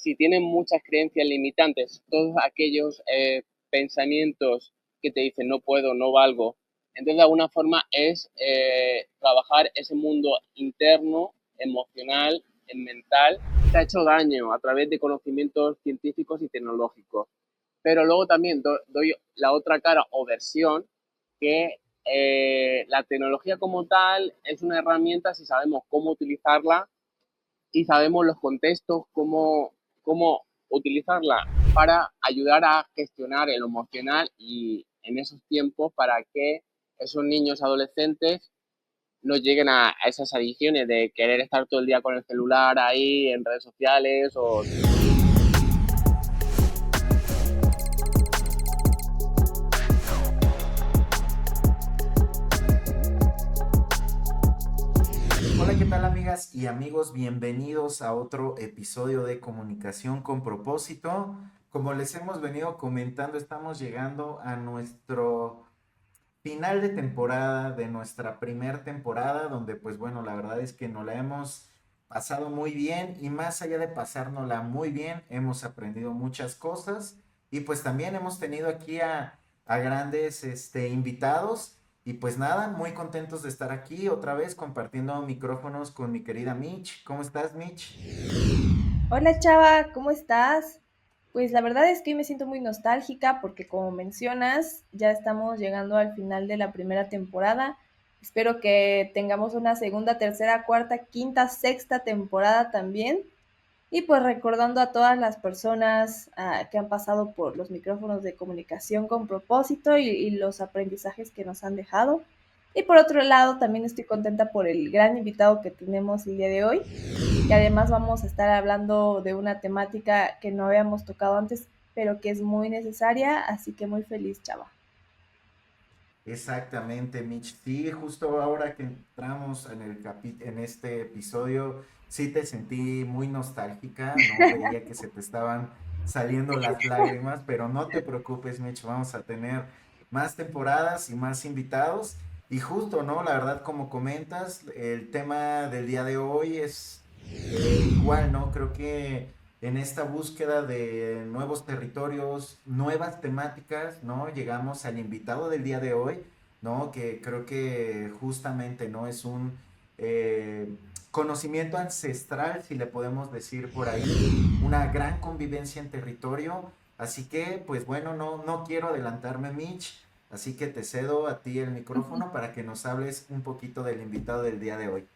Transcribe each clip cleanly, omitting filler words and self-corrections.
si tienen muchas creencias limitantes, todos aquellos pensamientos que te dicen no puedo, no valgo, entonces de alguna forma es trabajar ese mundo interno, emocional, mental, que ha hecho daño a través de conocimientos científicos y tecnológicos. Pero luego también doy la otra cara o versión, que la tecnología como tal es una herramienta si sabemos cómo utilizarla y sabemos los contextos, cómo utilizarla para ayudar a gestionar el emocional y en esos tiempos para que esos niños adolescentes no lleguen a esas adicciones de querer estar todo el día con el celular ahí en redes sociales o... Hola, ¿qué tal amigas y amigos? Bienvenidos a otro episodio de Comunicación con Propósito. Como les hemos venido comentando, estamos llegando a nuestro final de temporada, de nuestra primer temporada, donde pues bueno, la verdad es que nos la hemos pasado muy bien y más allá de pasárnosla muy bien, hemos aprendido muchas cosas y pues también hemos tenido aquí a grandes invitados y pues nada, muy contentos de estar aquí otra vez compartiendo micrófonos con mi querida Mitch. ¿Cómo estás, Mitch? Hola Chava, ¿cómo estás? Pues la verdad es que hoy me siento muy nostálgica porque como mencionas, ya estamos llegando al final de la primera temporada. Espero que tengamos una segunda, tercera, cuarta, quinta, sexta temporada también. Y pues recordando a todas las personas que han pasado por los micrófonos de comunicación con propósito y los aprendizajes que nos han dejado. Y por otro lado, también estoy contenta por el gran invitado que tenemos el día de hoy, que además vamos a estar hablando de una temática que no habíamos tocado antes, pero que es muy necesaria, así que muy feliz, Chava. Exactamente, Mitch. Sí, justo ahora que entramos en en este episodio, sí te sentí muy nostálgica, ¿no? Veía que se te estaban saliendo las lágrimas, pero no te preocupes, Mitch, vamos a tener más temporadas y más invitados. Y justo, ¿no? La verdad, como comentas, el tema del día de hoy es igual, ¿no? Creo que en esta búsqueda de nuevos territorios, nuevas temáticas, ¿no? Llegamos al invitado del día de hoy, ¿no? Que creo que justamente, ¿no? Es un conocimiento ancestral, si le podemos decir por ahí, una gran convivencia en territorio. Así que, pues bueno, no quiero adelantarme, Mitch, así que te cedo a ti el micrófono para que nos hables un poquito del invitado del día de hoy.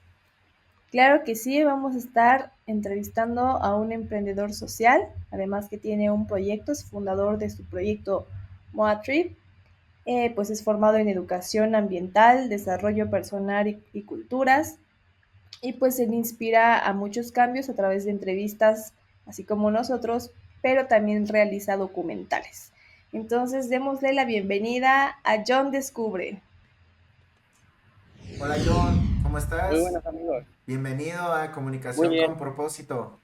Claro que sí, vamos a estar entrevistando a un emprendedor social, además que tiene un proyecto, es fundador de su proyecto Moatrip. Pues es formado en educación ambiental, desarrollo personal y culturas, y pues se inspira a muchos cambios a través de entrevistas, así como nosotros, pero también realiza documentales. Entonces, démosle la bienvenida a John Descubre. Hola John, ¿cómo Muy estás? buenos amigos. Bienvenido a Muy Comunicación con bien, Propósito.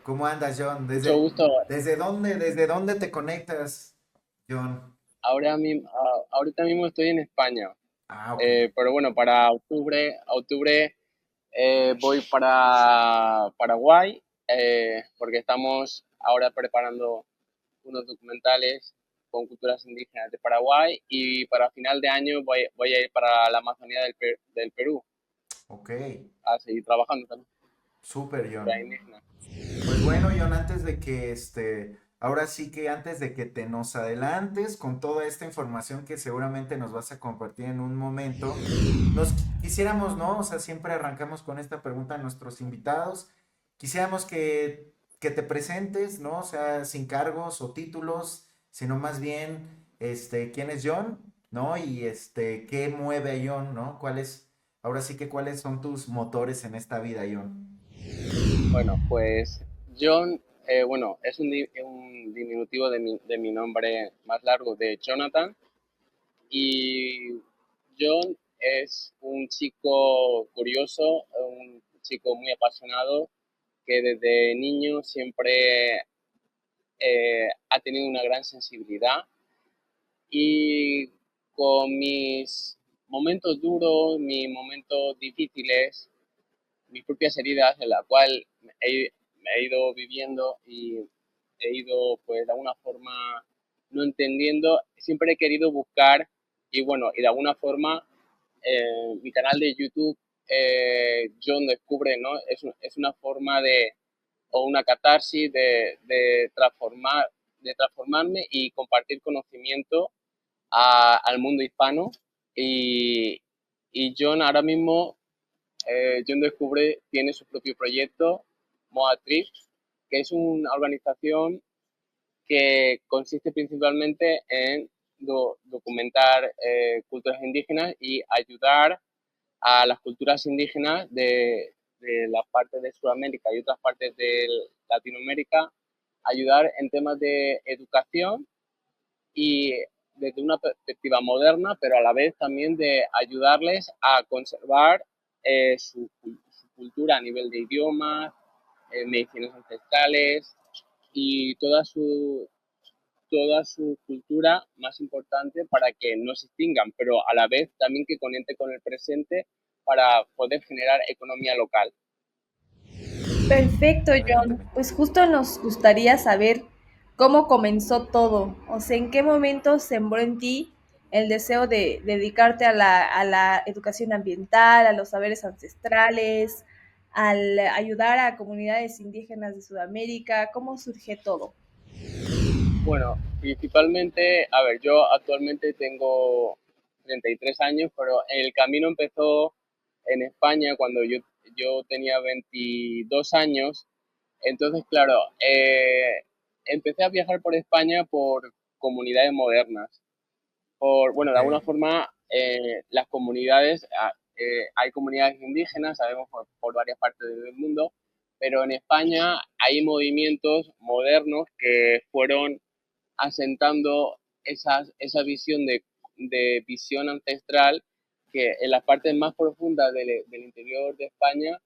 ¿Cómo andas, John? mucho gusto. Desde dónde te conectas, John? Ahorita mismo estoy en España, Ah, ok. pero bueno, para octubre voy para Paraguay, porque estamos ahora preparando unos documentales con culturas indígenas de Paraguay y para final de año voy a ir para la Amazonía del Perú Ok. a seguir trabajando también Súper, con John. cultura indígena. Pues bueno, John, antes de que ahora sí que antes de que te nos adelantes con toda esta información que seguramente nos vas a compartir en un momento, quisiéramos, ¿no? O sea, siempre arrancamos con esta pregunta a nuestros invitados. Quisiéramos que te presentes, ¿no? O sea, sin cargos o títulos, sino más bien, ¿quién es John? ¿No? Y ¿qué mueve a John? ¿No? Ahora sí que cuáles son tus motores en esta vida, John? Bueno, pues John, bueno, es un diminutivo de mi nombre más largo, de Jonathan. Y John es un chico curioso, un chico muy apasionado, que desde niño siempre ha tenido una gran sensibilidad y con mis momentos duros, mis momentos difíciles, mis propias heridas, en la cual he he ido viviendo y he ido, pues, de alguna forma no entendiendo, siempre he querido buscar y bueno, y de alguna forma mi canal de YouTube, John Descubre, ¿no? Es una forma de, o una catarsis de transformarme y compartir conocimiento al mundo hispano. Y, y John ahora mismo, John Descubre tiene su propio proyecto, Moa Trips, que es una organización que consiste principalmente en documentar culturas indígenas y ayudar a las culturas indígenas de la parte de Sudamérica y otras partes de Latinoamérica, ayudar en temas de educación y desde una perspectiva moderna, pero a la vez también de ayudarles a conservar su cultura a nivel de idiomas, medicinas ancestrales y toda su cultura más importante para que no se extingan, pero a la vez también que conecte con el presente para poder generar economía local. Perfecto, Adelante, John. amigo. Pues justo nos gustaría saber cómo comenzó todo. O sea, en qué momento sembró en ti el deseo de dedicarte a la educación ambiental, a los saberes ancestrales, al ayudar a comunidades indígenas de Sudamérica. ¿Cómo surge todo? Bueno, principalmente, a ver, yo actualmente tengo 33 años, pero el camino empezó en España cuando yo tenía 22 años. Entonces, claro, empecé a viajar por España por comunidades modernas. Bueno, Ok. de alguna forma, las comunidades, hay comunidades indígenas, sabemos por varias partes del mundo, pero en España hay movimientos modernos que fueron asentando esa visión de visión ancestral que en las partes más profundas del interior de España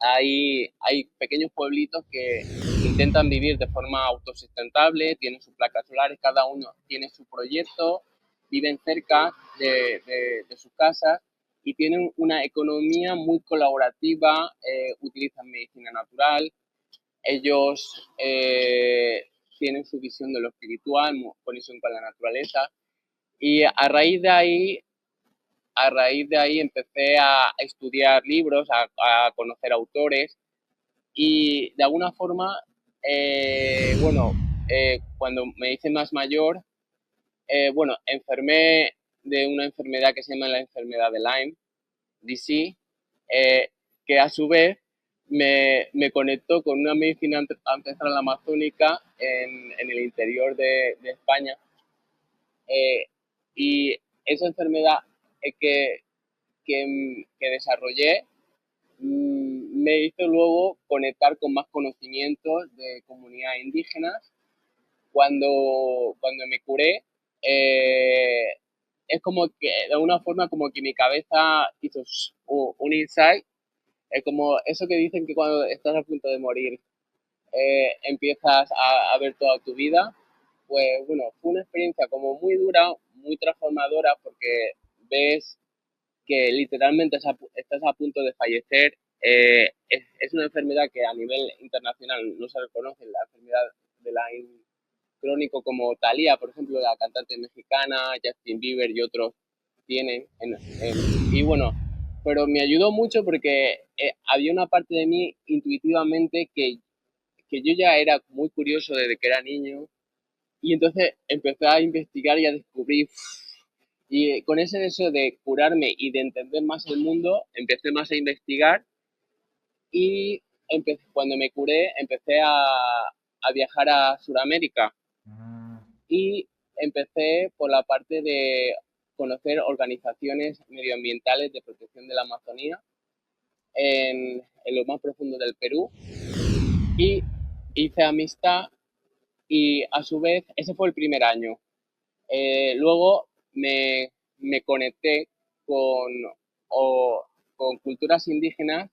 hay pequeños pueblitos que intentan vivir de forma autosustentable, tienen sus placas solares, cada uno tiene su proyecto, viven cerca de sus casas y tienen una economía muy colaborativa, utilizan medicina natural, ellos tienen su visión de lo espiritual, conexión con la naturaleza y a raíz de ahí empecé a estudiar libros, a conocer autores y de alguna forma, bueno, cuando me hice más mayor, bueno, enfermé de una enfermedad que se llama la enfermedad de Lyme, DC, que a su vez me conectó con una medicina ancestral amazónica en el interior de España. Eh, y esa enfermedad que desarrollé me hizo luego conectar con más conocimientos de comunidades indígenas. Cuando me curé, eh, es como que de alguna forma como que mi cabeza hizo un insight, es como eso que dicen que cuando estás a punto de morir empiezas a ver toda tu vida, pues bueno, fue una experiencia como muy dura, muy transformadora porque ves que literalmente estás a punto de fallecer. Es una enfermedad que a nivel internacional no se reconoce, la enfermedad de Lyme crónico como Thalía, por ejemplo, la cantante mexicana, Justin Bieber y otros tienen. Y bueno, pero me ayudó mucho porque había una parte de mí intuitivamente que yo ya era muy curioso desde que era niño y entonces empecé a investigar y a descubrir. Y con ese deseo de curarme y de entender más el mundo, empecé más a investigar y cuando me curé empecé a viajar a Sudamérica Mm, y empecé por la parte de conocer organizaciones medioambientales de protección de la Amazonía en lo más profundo del Perú y hice amistad y a su vez ese fue el primer año. Luego me conecté con, o, con culturas indígenas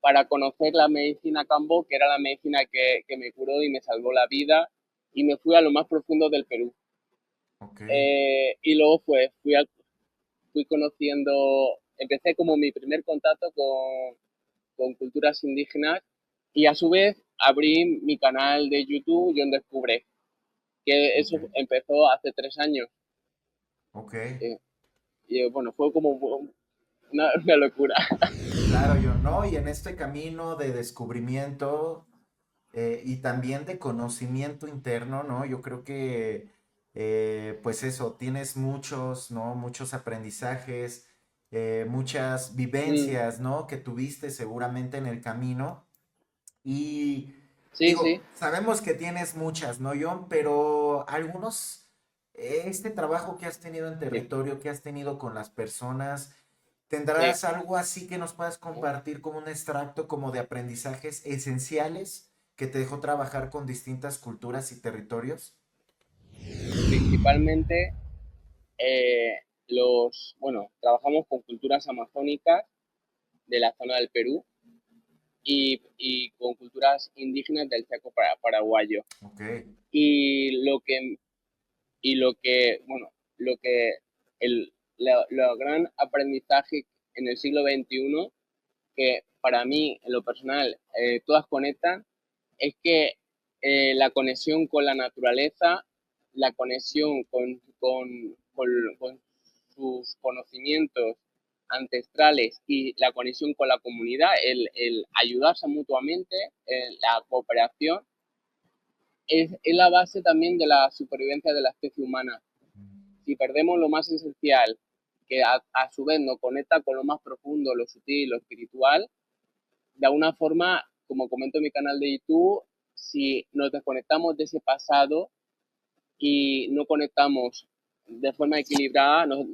para conocer la medicina Cambo, que era la medicina que me curó y me salvó la vida, y me fui a lo más profundo del Perú. ok. Y luego pues fui conociendo, empecé como mi primer contacto con culturas indígenas y a su vez abrí mi canal de YouTube, John Descubre, que Ok, eso empezó hace 3 años. ok. eh, y bueno, fue como una locura. Claro, yo no, y en este camino de descubrimiento y también de conocimiento interno, ¿no? Yo creo que, pues eso, tienes muchos, ¿no? Muchos aprendizajes, muchas Mm, vivencias, ¿no? Que tuviste seguramente en el camino. Y sí, digo, sí, sabemos que tienes muchas, ¿no, John? Pero algunos, este trabajo que has tenido en sí, territorio, que has tenido con las personas, sí. ¿tendrás algo así que nos puedas compartir como un extracto como de aprendizajes esenciales que te dejó trabajar con distintas culturas y territorios? Principalmente bueno, trabajamos con culturas amazónicas de la zona del Perú y con culturas indígenas del Chaco paraguayo. Ok, Y lo que, bueno, lo que, lo gran aprendizaje en el siglo XXI, que para mí, en lo personal, todas conectan, es que la conexión con la naturaleza, la conexión con sus conocimientos ancestrales y la conexión con la comunidad, el ayudarse mutuamente, la cooperación, es la base también de la supervivencia de la especie humana. Si perdemos lo más esencial, que a su vez nos conecta con lo más profundo, lo sutil, lo espiritual, de alguna forma, como comento en mi canal de YouTube, si nos desconectamos de ese pasado y no conectamos de forma equilibrada, nos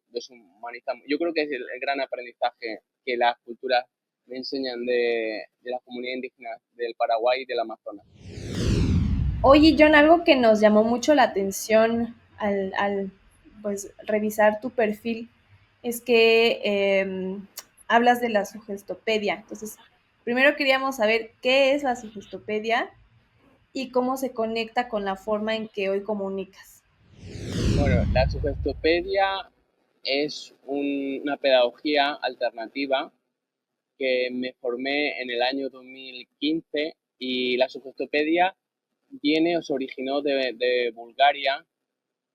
deshumanizamos. Yo creo que es el gran aprendizaje que las culturas me enseñan de la comunidad indígena del Paraguay y del Amazonas. Oye, John, algo que nos llamó mucho la atención al pues, revisar tu perfil es que hablas de la sugestopedia. Entonces, primero queríamos saber qué es la sugestopedia y cómo se conecta con la forma en que hoy comunicas. Bueno, la sugestopedia es una pedagogía alternativa que me formé en el año 2015 y la sugestopedia viene o se originó de Bulgaria,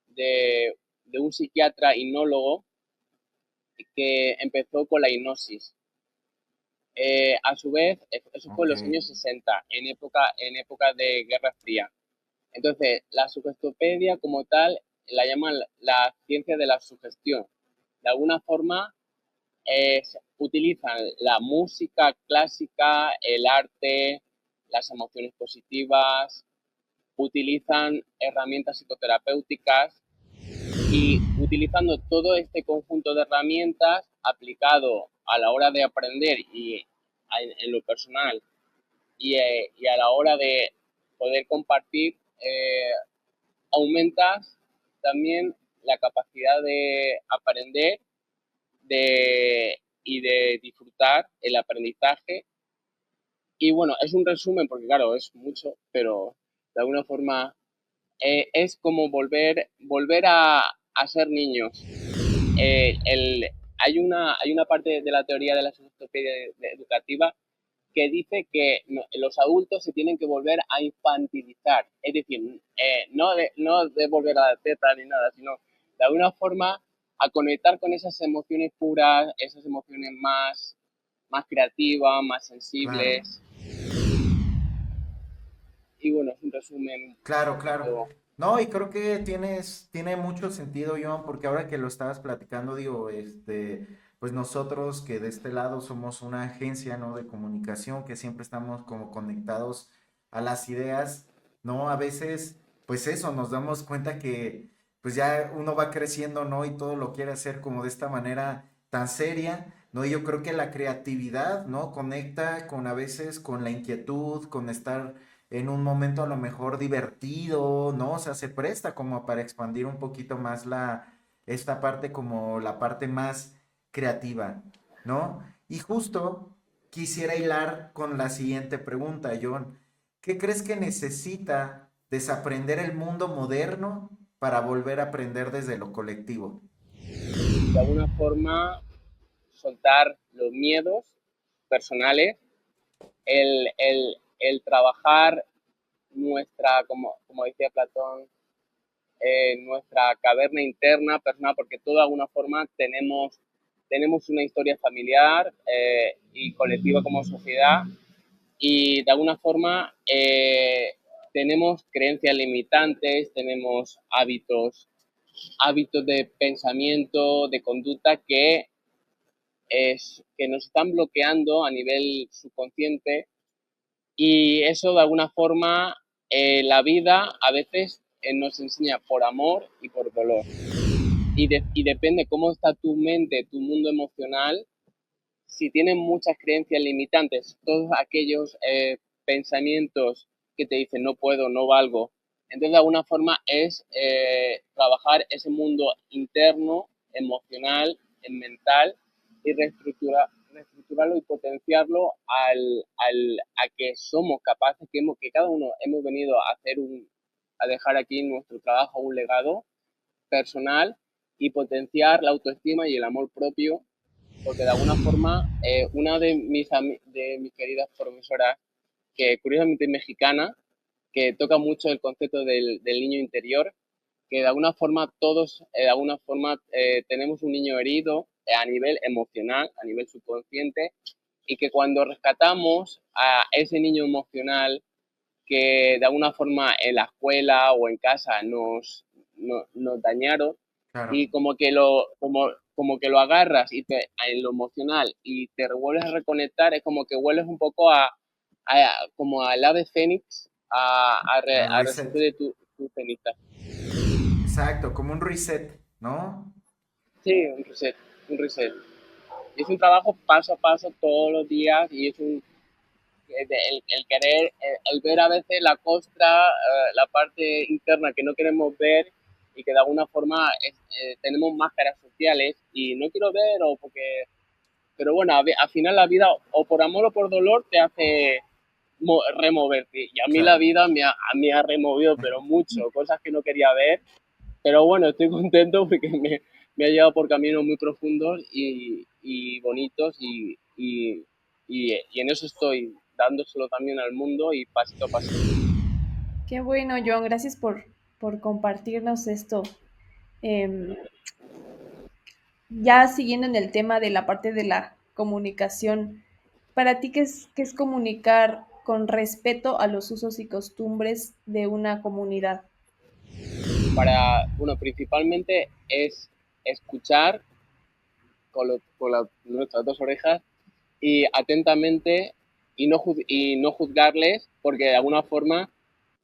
de un psiquiatra hipnólogo que empezó con la hipnosis. A su vez, eso fue ok, en los años 60, en época de Guerra Fría. Entonces, la sugestopedia como tal la llaman la ciencia de la sugestión. De alguna forma, utilizan la música clásica, el arte, las emociones positivas, utilizan herramientas psicoterapéuticas y utilizando todo este conjunto de herramientas aplicado a la hora de aprender y en lo personal y a la hora de poder compartir, aumentas también la capacidad de aprender y de disfrutar el aprendizaje. Y bueno, es un resumen porque claro, es mucho, pero de alguna forma es como volver a ser niños. Hay una parte de la teoría de la psicopedia educativa que dice que los adultos se tienen que volver a infantilizar, es decir, no de volver a la teta ni nada, sino de alguna forma a conectar con esas emociones puras, esas emociones más creativas, más claro. sensibles. Y bueno, es un resumen Claro, un claro. poquito. No, y creo que tiene mucho sentido, John, porque ahora que lo estabas platicando, digo, pues nosotros que de este lado somos una agencia, ¿no? De comunicación, que siempre estamos como conectados a las ideas, ¿no? A veces, pues eso, nos damos cuenta que, pues ya uno va creciendo, ¿no? Y todo lo quiere hacer como de esta manera tan seria, ¿no? Y yo creo que la creatividad, ¿no? Conecta con a veces con la inquietud, con estar en un momento a lo mejor divertido, ¿no? O sea, se presta como para expandir un poquito más esta parte como la parte más creativa, ¿no? Y justo quisiera hilar con la siguiente pregunta, John. ¿Qué crees que necesita desaprender el mundo moderno para volver a aprender desde lo colectivo? De alguna forma soltar los miedos personales, el el trabajar como decía Platón, nuestra caverna interna personal, porque todos de alguna forma tenemos una historia familiar y colectiva como sociedad y de alguna forma tenemos creencias limitantes, tenemos hábitos de pensamiento, de conducta que nos están bloqueando a nivel subconsciente y eso de alguna forma la vida a veces nos enseña por amor y por dolor. Y depende cómo está tu mente, tu mundo emocional, si tienes muchas creencias limitantes, todos aquellos pensamientos que te dicen no puedo, no valgo, entonces de alguna forma es trabajar ese mundo interno, emocional, mental y reestructurarlo y potenciarlo a que somos capaces, que cada uno hemos venido a dejar aquí nuestro trabajo, un legado personal y potenciar la autoestima y el amor propio porque de alguna forma una de mis queridas profesoras, que curiosamente es mexicana, que toca mucho el concepto del niño interior, que de alguna forma todos, tenemos un niño herido a nivel emocional, a nivel subconsciente, y que cuando rescatamos a ese niño emocional que de alguna forma en la escuela o en casa nos dañaron Claro, y como que lo agarras en lo emocional y te vuelves a reconectar, es como que vuelves un poco como al ave fénix al a reset. resurgir de tu ceniza. Exacto, como un reset, ¿no? Sí, un reset. Es un trabajo paso a paso todos los días y es el querer, el ver a veces la costra, la parte interna que no queremos ver y que de alguna forma tenemos máscaras sociales y no quiero ver o porque, pero bueno, al final la vida o por amor o por dolor te hace removerte y a mí la Claro. vida me ha removido pero mucho, cosas que no quería ver, pero bueno, estoy contento porque me ha llevado por caminos muy profundos y bonitos y en eso estoy, dándoselo también al mundo y pasito a pasito. Qué bueno, John, gracias por compartirnos esto. Em, ya siguiendo en el tema de la parte de la comunicación, ¿para ti qué es comunicar con respeto a los usos y costumbres de una comunidad? Bueno, principalmente es escuchar nuestras dos orejas y atentamente y no juzgarles porque de alguna forma,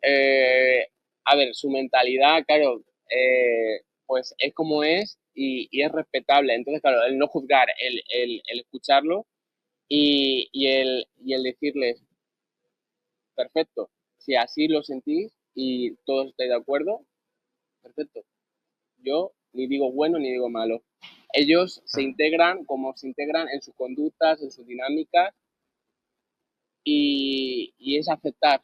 eh, a ver, su mentalidad, claro, pues es como es y es respetable. Entonces, claro, el no juzgar, el escucharlo y el decirles, perfecto, si así lo sentís y todos estáis de acuerdo, perfecto. Yo ni digo bueno ni digo malo. Ellos se Claro. integran como se integran en sus conductas, en sus dinámicas y es aceptar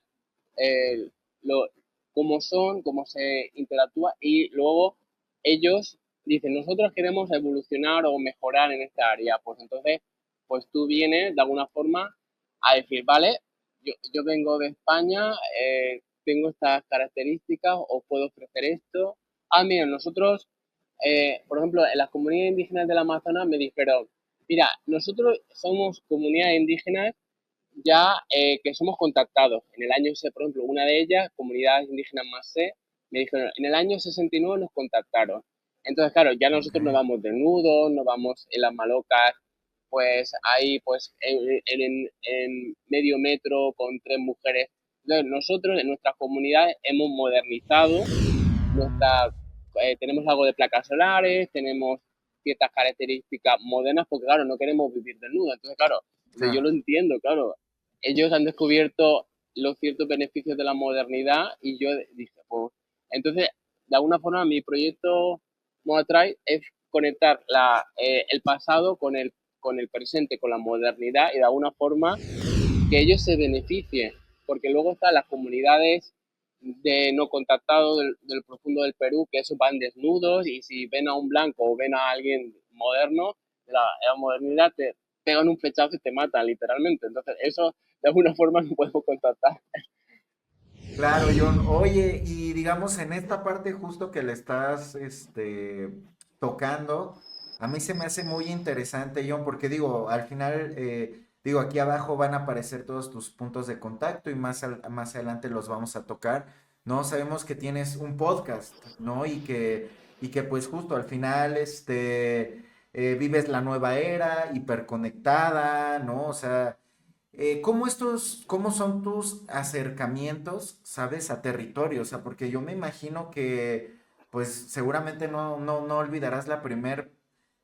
eh, lo, cómo son, cómo se interactúa y luego ellos dicen, nosotros queremos evolucionar o mejorar en esta área, pues entonces, pues tú vienes de alguna forma a decir, vale, yo vengo de España, tengo estas características, os puedo ofrecer esto. Ah, mira, nosotros, por ejemplo, en las comunidades indígenas del Amazonas me dijeron, mira, nosotros somos comunidades indígenas ya que somos contactados. En el año, por ejemplo, una de ellas, Comunidades Indígenas Más C, me dijeron, en el año 69 nos contactaron. Entonces, claro, ya Ok. nosotros nos vamos desnudos, nos vamos en las malocas, pues ahí, pues en medio metro con tres mujeres. Entonces, nosotros en nuestras comunidades hemos modernizado Mm, nuestra, tenemos algo de placas solares, tenemos ciertas características modernas, porque claro, no queremos vivir desnudos. Entonces, claro, yo claro. lo entiendo, claro. Ellos han descubierto los ciertos beneficios de la modernidad y yo dije, pues, entonces, de alguna forma, mi proyecto Moatrai es conectar el pasado con el presente, con la modernidad y de alguna forma que ellos se beneficien, porque luego están las comunidades de no contactados del profundo del Perú, que esos van desnudos y si ven a un blanco o ven a alguien moderno, la modernidad te pegan un flechazo y te matan literalmente. Entonces, eso de alguna forma nos podemos contactar. Claro, John. Oye, y digamos en esta parte justo que le estás tocando, a mí se me hace muy interesante, John, porque digo, al final, digo, aquí abajo van a aparecer todos tus puntos de contacto y más adelante los vamos a tocar, ¿no? Sabemos que tienes un podcast, ¿no? Y que pues justo al final, vives la nueva era, hiperconectada, ¿no? O sea... cómo son tus acercamientos, sabes, a territorio? O sea, porque yo me imagino que, pues, seguramente no olvidarás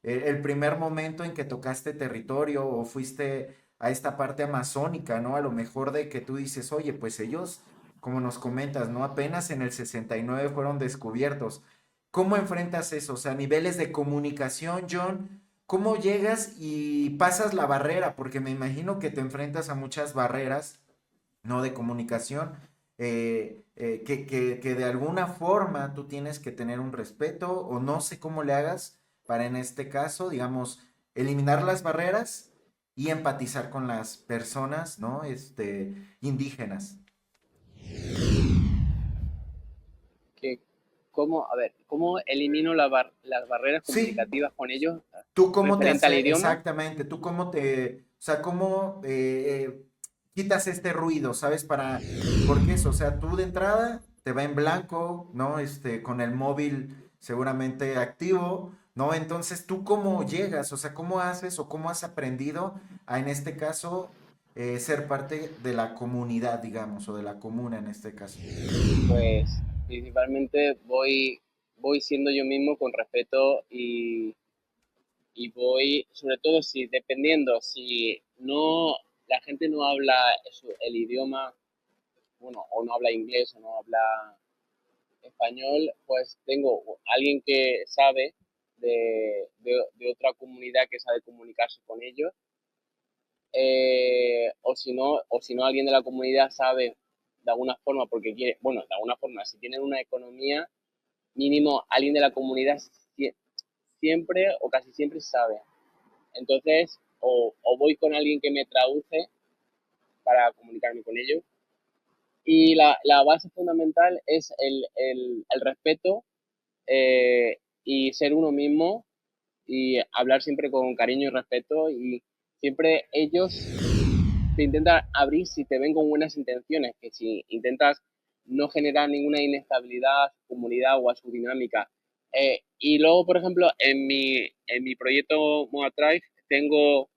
el primer momento en que tocaste territorio o fuiste a esta parte amazónica, ¿no? A lo mejor de que tú dices, oye, pues ellos, como nos comentas, ¿no? Apenas en el 69 fueron descubiertos. ¿Cómo enfrentas eso? O sea, niveles de comunicación, John. ¿Cómo llegas y pasas la barrera? Porque me imagino que te enfrentas a muchas barreras, ¿no? De comunicación, que de alguna forma tú tienes que tener un respeto o no sé cómo le hagas para en este caso, digamos, eliminar las barreras y empatizar con las personas, ¿no? Indígenas. Que, ¿cómo, a ver, cómo elimino las barreras Sí, comunicativas con ellos ¿tú cómo te referente al haces, idioma? exactamente, tú cómo te, o sea, cómo quitas este ruido, ¿sabes? Porque eso, o sea, tú de entrada te va en blanco, ¿no? Con el móvil seguramente activo, ¿no? Entonces, ¿tú cómo llegas? O sea, ¿cómo haces o cómo has aprendido a, en este caso, ser parte de la comunidad, digamos, o de la comuna en este caso? Pues principalmente voy siendo yo mismo con respeto y voy, sobre todo si dependiendo, si no, la gente no habla el idioma, bueno, o no habla inglés o no habla español, pues tengo alguien que sabe de otra comunidad que sabe comunicarse con ellos, o si no alguien de la comunidad sabe de alguna forma, porque quiere, bueno, de alguna forma, si tienen una economía, mínimo alguien de la comunidad siempre o casi siempre sabe. Entonces, o voy con alguien que me traduce para comunicarme con ellos. Y la base fundamental es el respeto, y ser uno mismo y hablar siempre con cariño y respeto, y siempre ellos te intentan abrir si te ven con buenas intenciones, que si intentas no generar ninguna inestabilidad a su comunidad o a su dinámica. Y luego, por ejemplo, en mi proyecto Moa Tribe tengo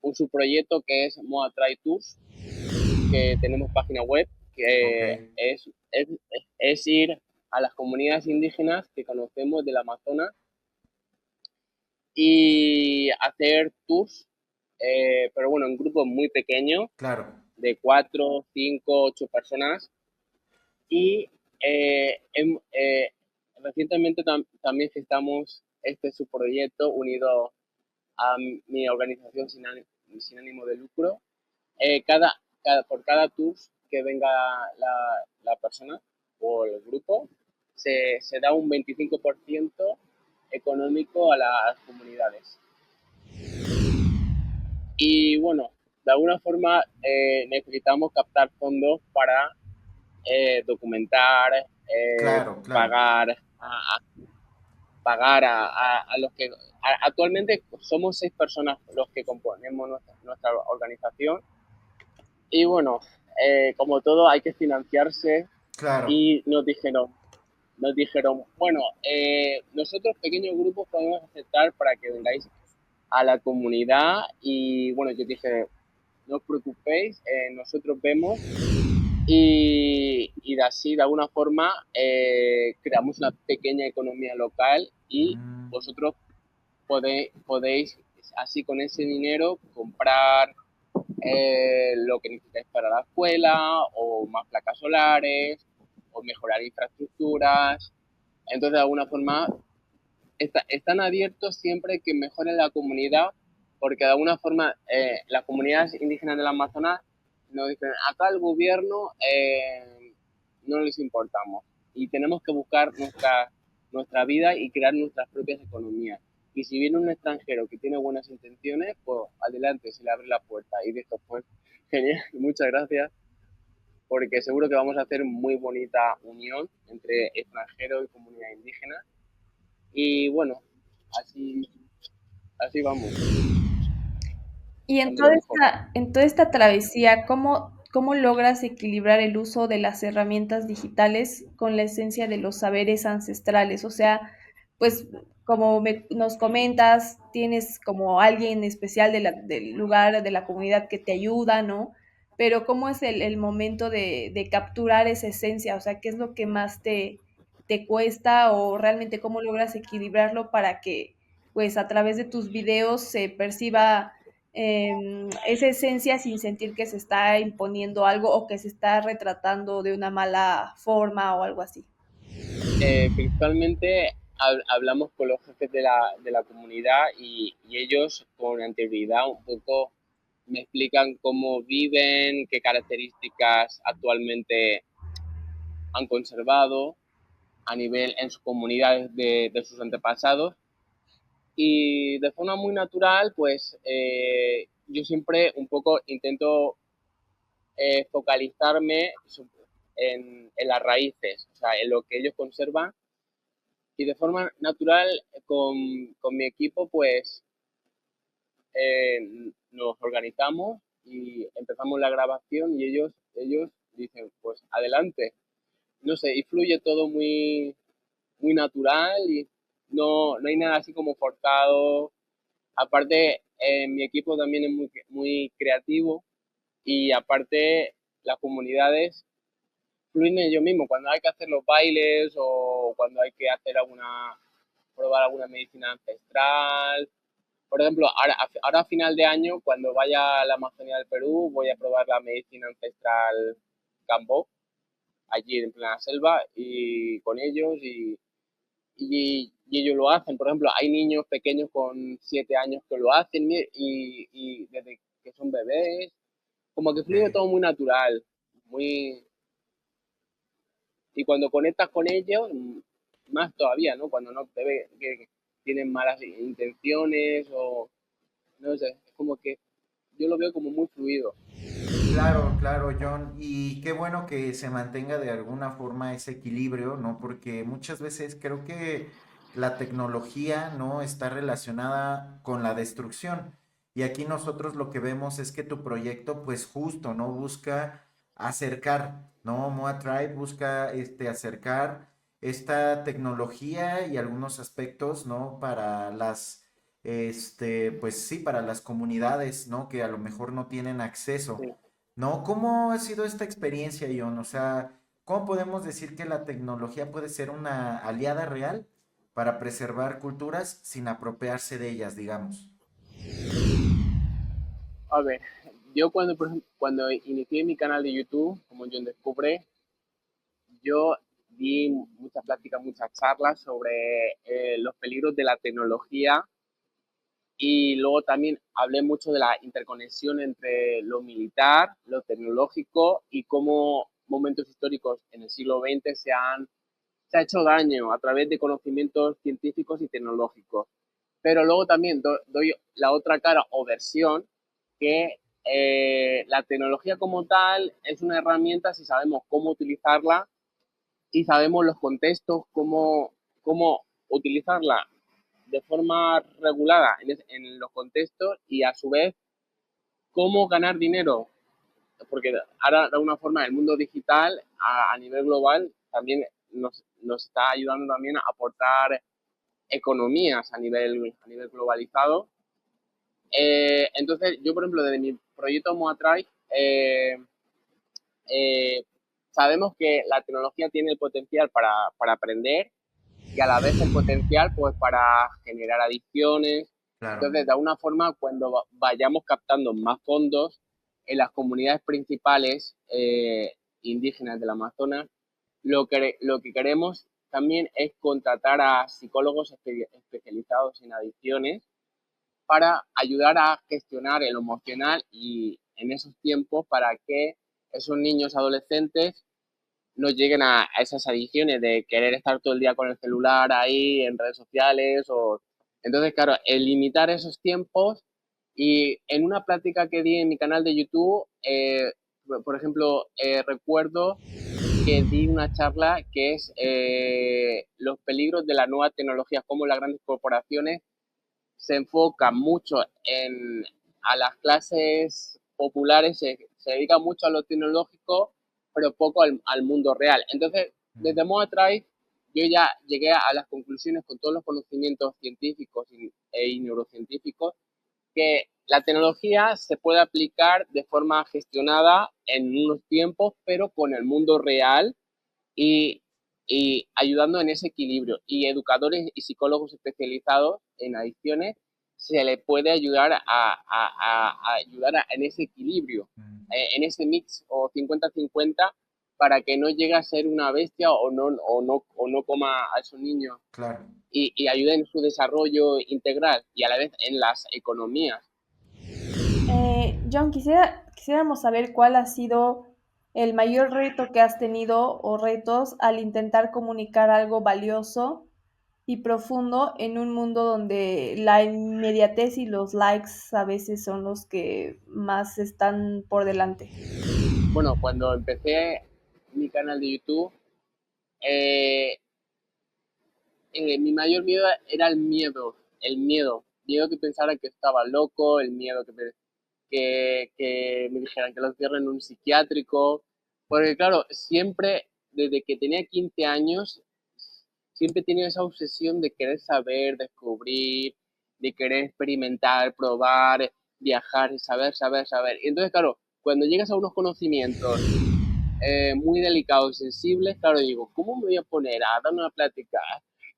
un subproyecto que es Moa Tribe Tours, que tenemos página web, Ok, que es ir a las comunidades indígenas que conocemos del Amazonas y hacer tours, pero bueno, en grupos muy pequeños, claro. de 4, 5, 8 personas. Y recientemente también gestamos este subproyecto unido a mi organización sin ánimo de lucro. Por cada tour que venga la persona o el grupo, se da un 25% económico a las comunidades. Y bueno, de alguna forma necesitamos captar fondos para documentar, Claro, claro. pagar, pagar a los que... Actualmente somos 6 personas los que componemos nuestra organización. Y bueno, como todo hay que financiarse, Claro. y nos dijeron, bueno, nosotros pequeños grupos podemos aceptar para que vengáis a la comunidad. Y bueno, yo dije, no os preocupéis, nosotros vemos, y de así, de alguna forma, creamos una pequeña economía local, y Mm, vosotros podéis así con ese dinero comprar lo que necesitáis para la escuela, o más placas solares, o mejorar infraestructuras. Entonces, de alguna forma, están abiertos siempre que mejoren la comunidad, porque de alguna forma las comunidades indígenas del Amazonas nos dicen, acá el gobierno no les importamos, y tenemos que buscar nuestra vida y crear nuestras propias economías. Y si viene un extranjero que tiene buenas intenciones, pues adelante, se le abre la puerta. Y de esto, pues, Genial, muchas gracias, porque seguro que vamos a hacer muy bonita unión entre extranjeros y comunidad indígena. Y bueno, así, así vamos, Y dándolo mejor. en toda esta travesía, ¿cómo logras equilibrar el uso de las herramientas digitales con la esencia de los saberes ancestrales? O sea, pues como nos comentas, tienes como alguien especial del lugar, de la comunidad que te ayuda, ¿no? Pero ¿cómo es el momento de capturar esa esencia? O sea, ¿qué es lo que más te cuesta o realmente cómo logras equilibrarlo para que, pues a través de tus videos se perciba esa esencia sin sentir que se está imponiendo algo o que se está retratando de una mala forma o algo así? Principalmente hablamos con los jefes de la comunidad y ellos con anterioridad un poco me explican cómo viven, qué características actualmente han conservado a nivel en sus comunidades de sus antepasados. Y de forma muy natural, pues yo siempre un poco intento focalizarme en las raíces, o sea, en lo que ellos conservan. Y de forma natural, con mi equipo, pues nos organizamos y empezamos la grabación y ellos dicen, pues adelante. No sé, y fluye todo muy natural y no hay nada así como forzado. Aparte, mi equipo también es muy creativo y aparte las comunidades fluyen ellos mismos. Cuando hay que hacer los bailes o cuando hay que hacer probar alguna medicina ancestral. Por ejemplo, ahora a final de año, cuando vaya a la Amazonía del Perú, voy a probar la medicina ancestral Cambó, allí en plena selva, y con ellos, y ellos lo hacen. Por ejemplo, hay niños pequeños con 7 años que lo hacen y desde que son bebés, como que fluye Ok. todo muy natural, muy, y cuando conectas con ellos, más todavía, ¿no? Cuando no te ve que tienen malas intenciones o no sé, es como que yo lo veo como muy fluido. Claro, claro, John. Y qué bueno que se mantenga de alguna forma ese equilibrio, ¿no? Porque muchas veces creo que la tecnología, ¿no? Está relacionada con la destrucción. Y aquí nosotros lo que vemos es que tu proyecto, pues justo, ¿no? Busca acercar, ¿no? Moa Tribe busca, acercar esta tecnología y algunos aspectos, ¿no? Para pues sí, para las comunidades, ¿no? Que a lo mejor no tienen acceso. Sí. ¿No? ¿Cómo ha sido esta experiencia, Ion? O sea, ¿cómo podemos decir que la tecnología puede ser una aliada real para preservar culturas sin apropiarse de ellas, digamos? A ver, yo cuando, por ejemplo, cuando inicié mi canal de YouTube, como John Descubre, yo di muchas pláticas, muchas charlas sobre los peligros de la tecnología y luego también hablé mucho de la interconexión entre lo militar, lo tecnológico y cómo momentos históricos en el siglo XX se ha hecho daño a través de conocimientos científicos y tecnológicos. Pero luego también doy la otra cara o versión que la tecnología como tal es una herramienta si sabemos cómo utilizarla y sabemos los contextos, cómo utilizarla de forma regulada en los contextos y a su vez cómo ganar dinero. Porque ahora de alguna forma el mundo digital a nivel global también nos está ayudando también a aportar economías a nivel globalizado. Entonces, yo, por ejemplo, desde mi proyecto Moatrai, eh, sabemos que la tecnología tiene el potencial para aprender y a la vez el potencial pues para generar adicciones. Claro. Entonces, de alguna forma, cuando vayamos captando más fondos en las comunidades principales indígenas del Amazonas, lo que queremos también es contratar a psicólogos especializados en adicciones para ayudar a gestionar el emocional y en esos tiempos para que esos niños adolescentes no lleguen a esas adicciones de querer estar todo el día con el celular ahí en redes sociales o entonces claro el limitar esos tiempos Y en una plática que di en mi canal de YouTube, por ejemplo, recuerdo que di una charla que es los peligros de las nuevas tecnologías, cómo las grandes corporaciones se enfocan mucho a las clases populares, se dedica mucho a lo tecnológico, pero poco al mundo real. Entonces, Mm. desde Moatrice, yo ya llegué a las conclusiones con todos los conocimientos científicos y neurocientíficos que la tecnología se puede aplicar de forma gestionada en unos tiempos, pero con el mundo real y, y ayudando en ese equilibrio. Y educadores y psicólogos especializados en adicciones se le puede ayudar a ayudar en ese equilibrio, Mm. en ese mix o 50-50 para que no llegue a ser una bestia o no coma a esos niños Claro. y ayude en su desarrollo integral y a la vez en las economías. John, quisiéramos saber cuál ha sido el mayor reto que has tenido o retos al intentar comunicar algo valioso y profundo en un mundo donde la inmediatez y los likes a veces son los que más están por delante. Bueno, cuando empecé mi canal de YouTube, eh, mi mayor miedo era el miedo que pensara que estaba loco, el miedo que me dijeran que lo cierren en un psiquiátrico, porque claro, siempre, desde que tenía 15 años, siempre he tenido esa obsesión de querer saber, descubrir, de querer experimentar, probar, viajar, saber, saber, saber. Y entonces, claro, cuando llegas a unos conocimientos muy delicados, sensibles, claro, digo, ¿cómo me voy a poner a dar una plática?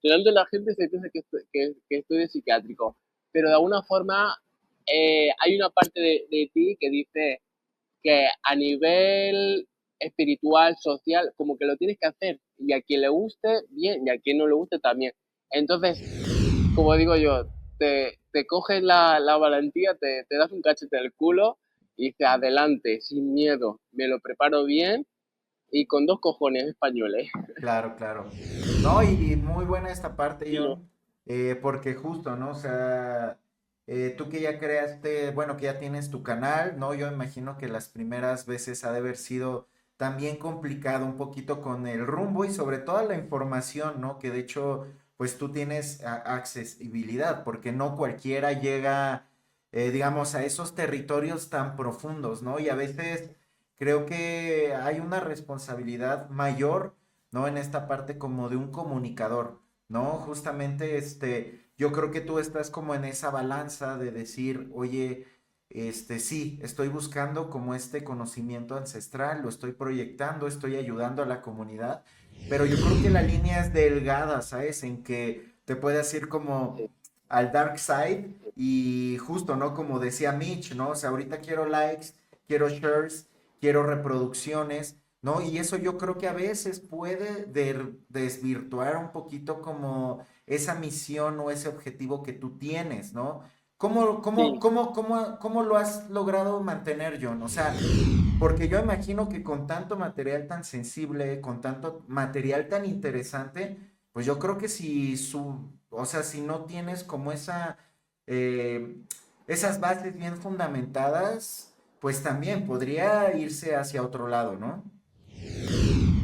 Delante de la gente se piensa que estoy de psiquiátrico, pero de alguna forma hay una parte de ti que dice que a nivel espiritual, social, como que lo tienes que hacer, y a quien le guste, bien, y a quien no le guste, también. Entonces, como digo yo, te coges la valentía, te das un cachete del culo y dices, adelante, sin miedo, me lo preparo bien y con dos cojones españoles. Claro, claro. No, y muy buena esta parte, Y yo, John, porque justo, ¿no? O sea, tú que ya creaste, bueno, que ya tienes tu canal, ¿no? Yo imagino que las primeras veces ha de haber sido también complicado un poquito con el rumbo y sobre todo la información, ¿no? Que de hecho, pues tú tienes accesibilidad, porque no cualquiera llega, digamos, a esos territorios tan profundos, ¿no? Y a veces creo que hay una responsabilidad mayor, ¿no? En esta parte como de un comunicador, ¿no? Justamente, yo creo que tú estás como en esa balanza de decir, oye, sí, estoy buscando como este conocimiento ancestral, lo estoy proyectando, estoy ayudando a la comunidad, pero yo creo que la línea es delgada, ¿sabes? En que te puedes ir como sí, al dark side y justo, ¿no? Como decía Mitch, ¿no? O sea, ahorita quiero likes, quiero shares, quiero reproducciones, ¿no? Y eso yo creo que a veces puede desvirtuar un poquito como esa misión o ese objetivo que tú tienes, ¿no? sí, ¿Cómo lo has logrado mantener, John? O sea, porque yo imagino que con tanto material tan sensible, con tanto material tan interesante, pues yo creo que o sea, si no tienes como eh, esas bases bien fundamentadas, pues también podría irse hacia otro lado, ¿no?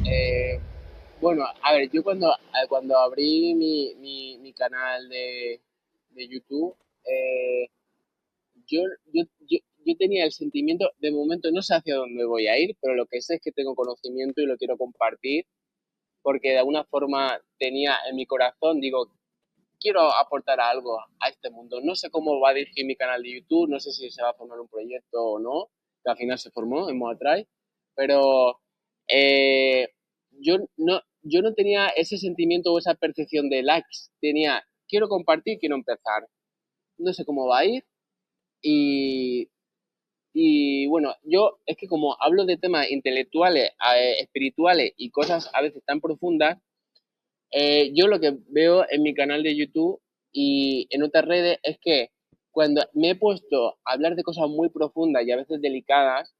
eh, bueno, a ver, yo cuando abrí mi canal de YouTube, eh, yo, yo tenía el sentimiento, de momento no sé hacia dónde voy a ir, pero lo que sé es que tengo conocimiento y lo quiero compartir, porque de alguna forma tenía en mi corazón, digo, quiero aportar algo a este mundo. No sé cómo va a dirigir mi canal de YouTube, no sé si se va a formar un proyecto o no, que al final se formó en Moatrai, pero eh, yo no tenía ese sentimiento o esa percepción de likes, tenía, quiero compartir, quiero empezar. No sé cómo va a ir y, y bueno, yo es que como hablo de temas intelectuales, espirituales y cosas a veces tan profundas, yo lo que veo en mi canal de YouTube y en otras redes es que cuando me he puesto a hablar de cosas muy profundas y a veces delicadas,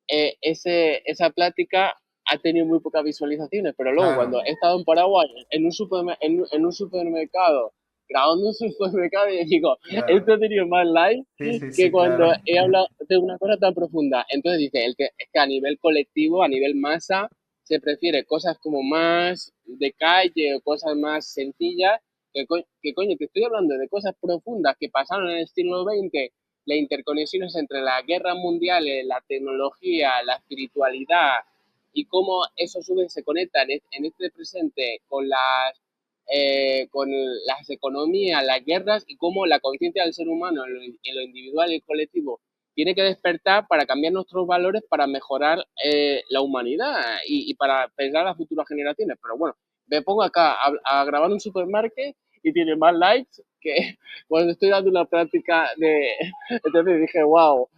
esa plática ha tenido muy pocas visualizaciones, pero luego Claro, cuando he estado en Paraguay, en un supermercado, grabando un supermercado y digo, Claro. esto ha tenido más likes Sí, sí, que sí, cuando claro. he hablado de una cosa tan profunda. Entonces dice, es que a nivel colectivo, a nivel masa, se prefiere cosas como más de calle o cosas más sencillas, que coño, te estoy hablando de cosas profundas que pasaron en el siglo XX, las interconexiones entre las guerras mundiales, la tecnología, la espiritualidad y cómo eso sube se conecta en este presente con las economías, las guerras y cómo la conciencia del ser humano en lo individual y el colectivo tiene que despertar para cambiar nuestros valores para mejorar la humanidad y para pensar a las futuras generaciones. Pero bueno, me pongo acá a grabar un supermarket y tiene más likes que cuando estoy dando una práctica de... Entonces dije, wow,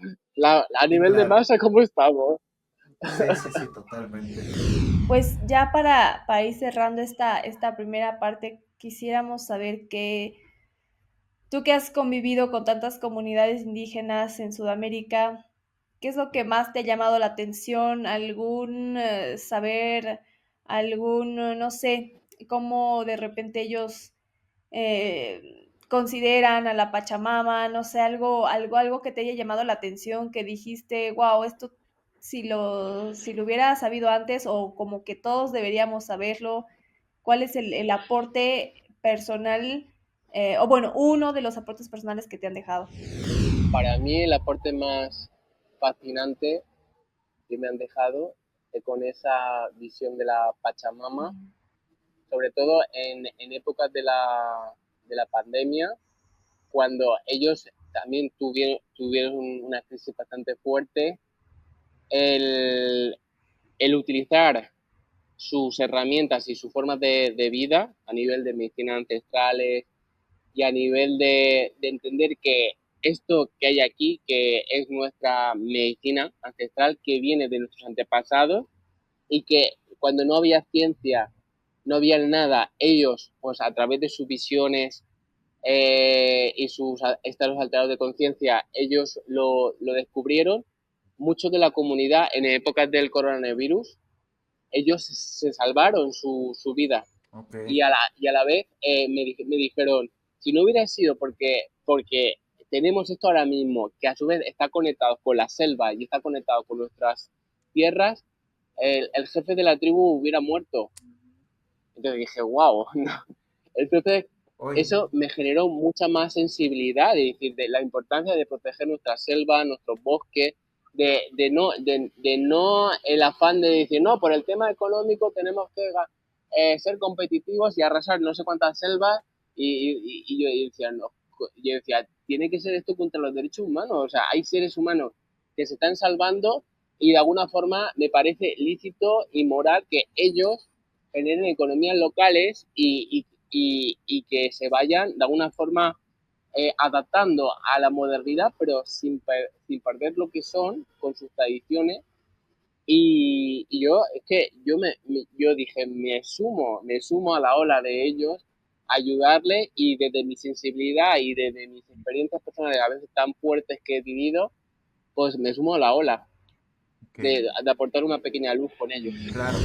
a Sí, nivel de claro. masa, ¿cómo estamos? Sí, sí, sí, totalmente. Pues ya para ir cerrando esta primera parte, quisiéramos saber que tú que has convivido con tantas comunidades indígenas en Sudamérica, ¿qué es lo que más te ha llamado la atención? ¿Algún saber, algún, no sé, cómo de repente ellos consideran a la Pachamama, no sé, algo que te haya llamado la atención, que dijiste, wow, esto si lo hubiera sabido antes o como que todos deberíamos saberlo, cuál es el aporte personal, o bueno, uno de los aportes personales que te han dejado. Para mí el aporte más fascinante que me han dejado con esa visión de la Pachamama, sobre todo en épocas de la pandemia, cuando ellos también tuvieron una crisis bastante fuerte, el, el utilizar sus herramientas y sus formas de vida a nivel de medicinas ancestrales y a nivel de entender que esto que hay aquí, que es nuestra medicina ancestral, que viene de nuestros antepasados y que cuando no había ciencia, no había nada, ellos, pues a través de sus visiones y sus estados alterados de conciencia, ellos lo descubrieron. Muchos de la comunidad en épocas del coronavirus, ellos se salvaron su vida Ok. y a la vez me dijeron, si no hubiera sido porque tenemos esto ahora mismo, que a su vez está conectado con la selva y está conectado con nuestras tierras, el jefe de la tribu hubiera muerto. Entonces dije, wow. ¿no? Entonces, Oye, eso me generó mucha más sensibilidad, es decir, de la importancia de proteger nuestra selva, nuestros bosques, de no el afán de decir, no, por el tema económico tenemos que ser competitivos y arrasar no sé cuántas selvas, y yo decía, no, yo decía, tiene que ser esto contra los derechos humanos, o sea, hay seres humanos que se están salvando y de alguna forma me parece lícito y moral que ellos generen economías locales y que se vayan de alguna forma adaptando a la modernidad, pero sin perder lo que son con sus tradiciones. Y yo, es que yo dije, me sumo a la ola de ellos, ayudarle y desde mi sensibilidad y desde mis experiencias personales, a veces tan fuertes que he vivido, pues me sumo a la ola ok, de aportar una pequeña luz con ellos. claro.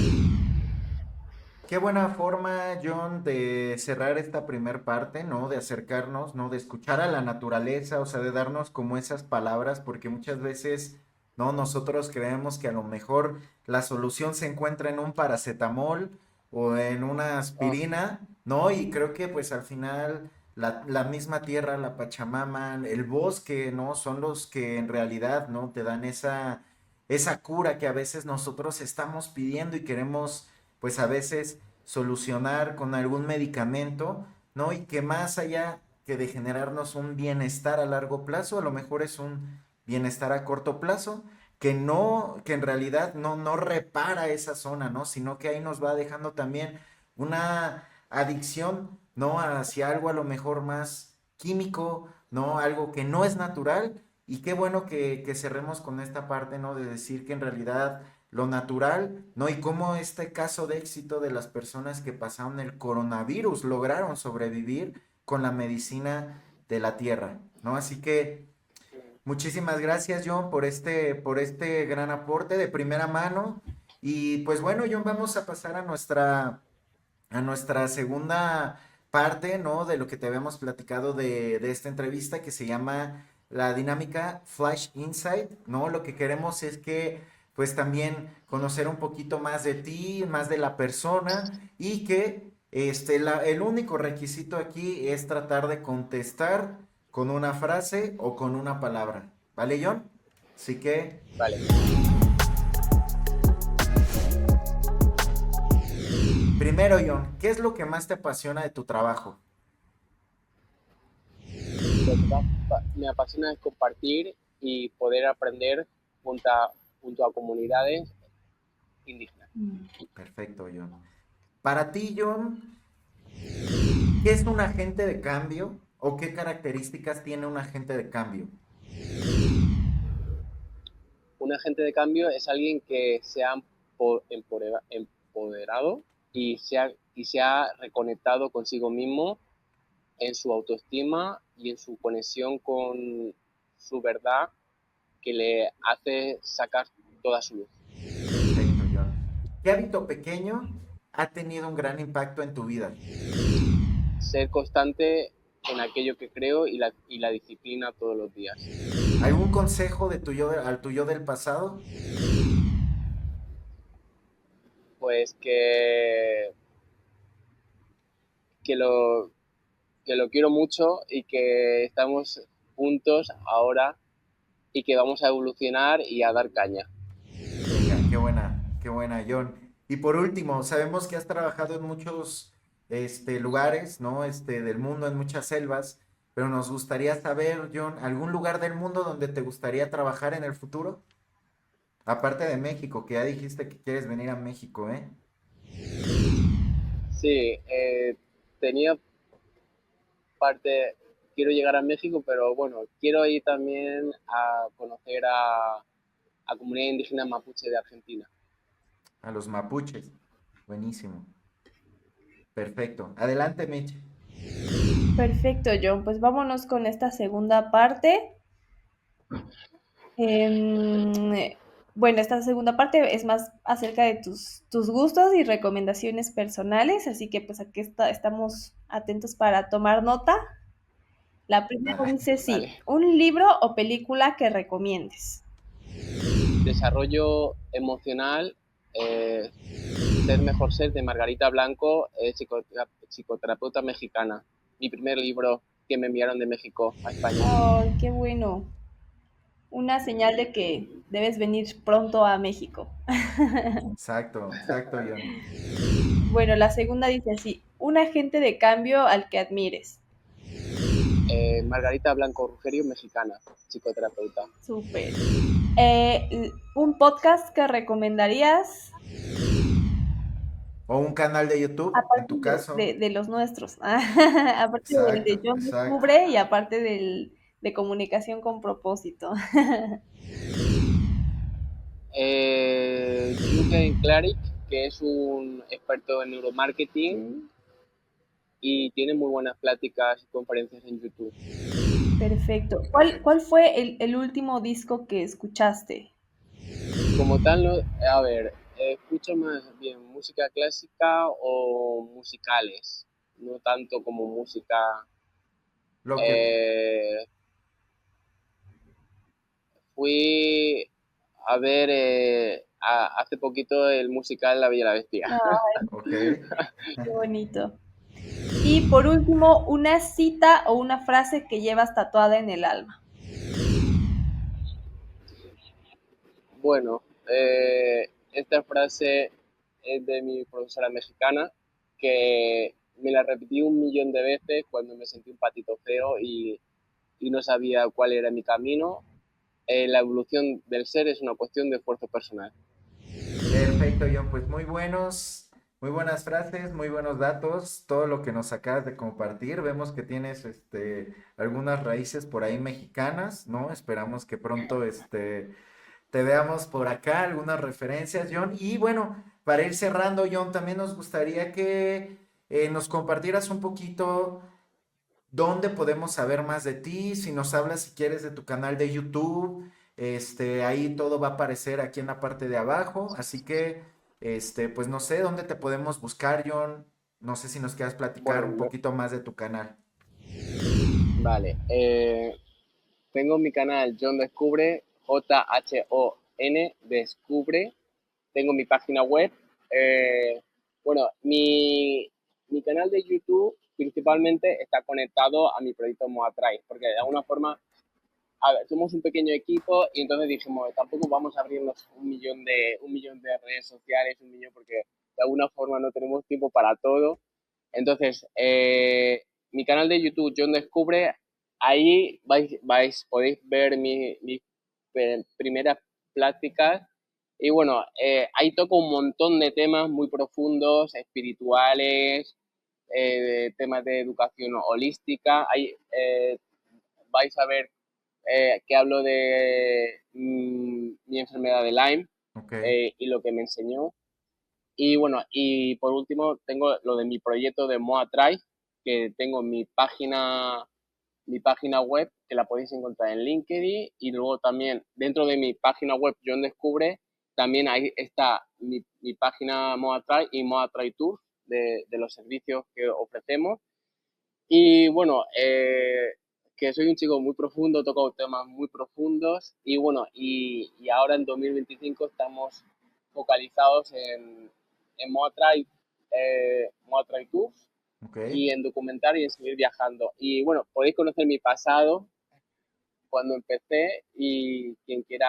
Qué buena forma, John, de cerrar esta primer parte, ¿no? De acercarnos, ¿no? De escuchar a la naturaleza, o sea, de darnos como esas palabras, porque muchas veces, ¿no? Nosotros creemos que a lo mejor la solución se encuentra en un paracetamol o en una Ah, aspirina, ¿no? Y creo que pues al final la misma tierra, la Pachamama, el bosque, ¿no? Son los que en realidad, ¿no? Te dan esa cura que a veces nosotros estamos pidiendo y queremos pues a veces solucionar con algún medicamento, ¿no? Y que más allá que de generarnos un bienestar a largo plazo, a lo mejor es un bienestar a corto plazo, que no, que en realidad no repara esa zona, ¿no? Sino que ahí nos va dejando también una adicción, ¿no? Hacia algo a lo mejor más químico, ¿no? Algo que no es natural. Y qué bueno que cerremos con esta parte, ¿no? De decir que en realidad lo natural, ¿no? Y cómo este caso de éxito de las personas que pasaron el coronavirus lograron sobrevivir con la medicina de la tierra, ¿no? Así que muchísimas gracias, John, por este gran aporte de primera mano. Y pues bueno, John, vamos a pasar a nuestra segunda parte, ¿no? De lo que te habíamos platicado de esta entrevista que se llama la dinámica Flash Insight, ¿no? Lo que queremos es que pues también conocer un poquito más de ti, más de la persona y que el único requisito aquí es tratar de contestar con una frase o con una palabra, ¿vale, John? Así que, Vale. primero, John, ¿qué es lo que más te apasiona de tu trabajo? Lo que más me apasiona es compartir y poder aprender junto a comunidades indígenas. Perfecto, John. Para ti, John, ¿qué es un agente de cambio o qué características tiene un agente de cambio? Un agente de cambio es alguien que se ha empoderado y se ha reconectado consigo mismo en su autoestima y en su conexión con su verdad que le hace sacar toda su luz. Perfecto, John. ¿Qué hábito pequeño ha tenido un gran impacto en tu vida? Ser constante en aquello que creo y la disciplina todos los días. ¿Algún consejo de al tu yo del pasado? Pues que lo, que lo quiero mucho y que estamos juntos ahora y que vamos a evolucionar y a dar caña. Venga, qué buena, John. Y por último, sabemos que has trabajado en muchos lugares, ¿no? Del mundo, en muchas selvas, pero nos gustaría saber, John, ¿algún lugar del mundo donde te gustaría trabajar en el futuro? Aparte de México, que ya dijiste que quieres venir a México, ¿eh? Sí, tenía parte, quiero llegar a México, pero bueno, quiero ir también a conocer a comunidad indígena mapuche de Argentina. A los mapuches. Buenísimo. Perfecto. Adelante, Mitch. Perfecto, John. Pues vámonos con esta segunda parte. Em, bueno, esta segunda parte es más acerca de tus gustos y recomendaciones personales, así que pues aquí estamos atentos para tomar nota. La primera Ah, dice sí, Vale. un libro o película que recomiendes. Desarrollo emocional, Ser Mejor Ser de Margarita Blanco, psicoterapeuta mexicana. Mi primer libro que me enviaron de México a España. Ay, qué bueno. Una señal de que debes venir pronto a México. exacto, John. Bueno, la segunda dice así, un agente de cambio al que admires. Margarita Blanco Rugerio, mexicana, psicoterapeuta. Súper. Un podcast que recomendarías, O un canal de YouTube, en aparte tu caso. de los nuestros, aparte del de John Exacto. Descubre y aparte de comunicación con propósito. Jürgen Klarik, que es un experto en neuromarketing Sí, y tiene muy buenas pláticas y conferencias en YouTube. perfecto. Perfecto. ¿Cuál fue el último disco que escuchaste? Como tal, a ver, escucho más bien música clásica o musicales, no tanto como música. Lo que, eh, Fui a ver hace poquito el musical La Bella y la Bestia. Ay, ok. qué bonito. Y por último, una cita o una frase que llevas tatuada en el alma. Bueno, esta frase es de mi profesora mexicana, que me la repetí 1 millón de veces cuando me sentí un patito feo y no sabía cuál era mi camino. La evolución del ser es una cuestión de esfuerzo personal. Perfecto, John. Pues muy buenas frases, muy buenos datos. Todo lo que nos acabas de compartir. Vemos que tienes algunas raíces por ahí mexicanas, ¿no? Esperamos que pronto te veamos por acá, algunas referencias, John. Y bueno, para ir cerrando, John, también nos gustaría que nos compartieras un poquito dónde podemos saber más de ti, si nos hablas, si quieres, de tu canal de YouTube. Ahí todo va a aparecer aquí en la parte de abajo. Así que, pues no sé, dónde te podemos buscar, John. No sé si nos quieras platicar Bueno, un poquito más de tu canal. vale. Tengo mi canal John Descubre, Jon Descubre. Tengo mi página web. Eh, bueno, mi canal de YouTube principalmente está conectado a mi proyecto Moatrai, porque de Ok. alguna forma, a ver, somos un pequeño equipo y entonces dijimos, tampoco vamos a abrirnos un millón de redes sociales, un millón, porque de alguna forma no tenemos tiempo para todo. Entonces, mi canal de YouTube, John Descubre, ahí podéis ver mis primeras pláticas. Y bueno, ahí toco un montón de temas muy profundos, espirituales, temas de educación holística. Ahí vais a ver que hablo de mi enfermedad de Lyme Ok. y lo que me enseñó. Y bueno, y por último tengo lo de mi proyecto de Moatrai, que tengo mi página web, que la podéis encontrar en LinkedIn, y luego también dentro de mi página web John Descubre, también ahí está mi página Moatrai y Moatrai Tour de los servicios que ofrecemos. Y bueno, que soy un chico muy profundo, toco temas muy profundos y bueno, y ahora en 2025 estamos focalizados en Moatrai Tours Ok. y en documentar y en seguir viajando. Y bueno, podéis conocer mi pasado cuando empecé y quien quiera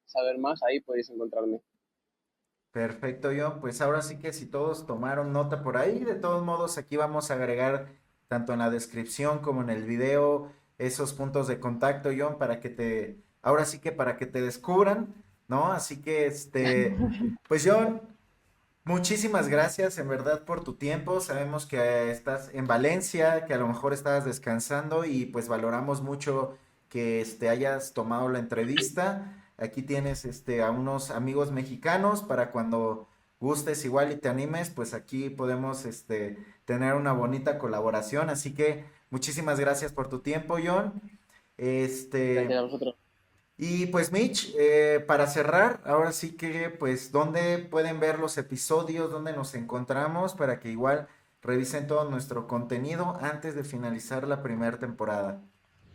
saber más, ahí podéis encontrarme. Perfecto, John. Pues ahora sí que si todos tomaron nota por ahí, de todos modos aquí vamos a agregar tanto en la descripción como en el video esos puntos de contacto, John, para que te, ahora sí que para que te descubran, ¿no? Así que pues John, muchísimas gracias en verdad por tu tiempo. Sabemos que estás en Valencia, que a lo mejor estabas descansando y pues valoramos mucho que hayas tomado la entrevista. Aquí tienes a unos amigos mexicanos para cuando gustes igual y te animes, pues aquí podemos tener una bonita colaboración. Así que muchísimas gracias por tu tiempo, John. Gracias Este, a vosotros. y pues Mitch, para cerrar, ahora sí que pues dónde pueden ver los episodios, dónde nos encontramos para que igual revisen todo nuestro contenido antes de finalizar la primera temporada.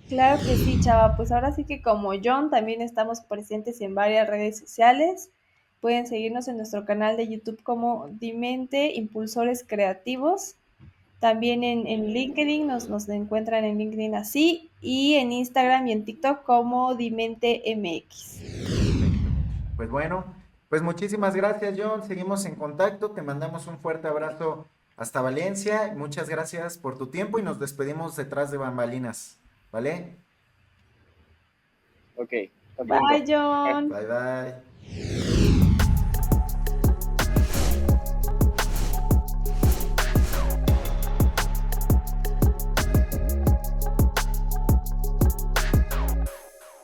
Claro que sí, chava. Pues ahora sí que como John también estamos presentes en varias redes sociales. Pueden seguirnos en nuestro canal de YouTube como Dimente Impulsores Creativos. También en LinkedIn nos encuentran en LinkedIn así y en Instagram y en TikTok como Dimente MX. Perfecto, Mitch. Pues bueno, pues muchísimas gracias, John. Seguimos en contacto. Te mandamos un fuerte abrazo hasta Valencia. Muchas gracias por tu tiempo y nos despedimos detrás de bambalinas. ¿Vale? Ok, hasta Bye, pronto. John. Bye bye.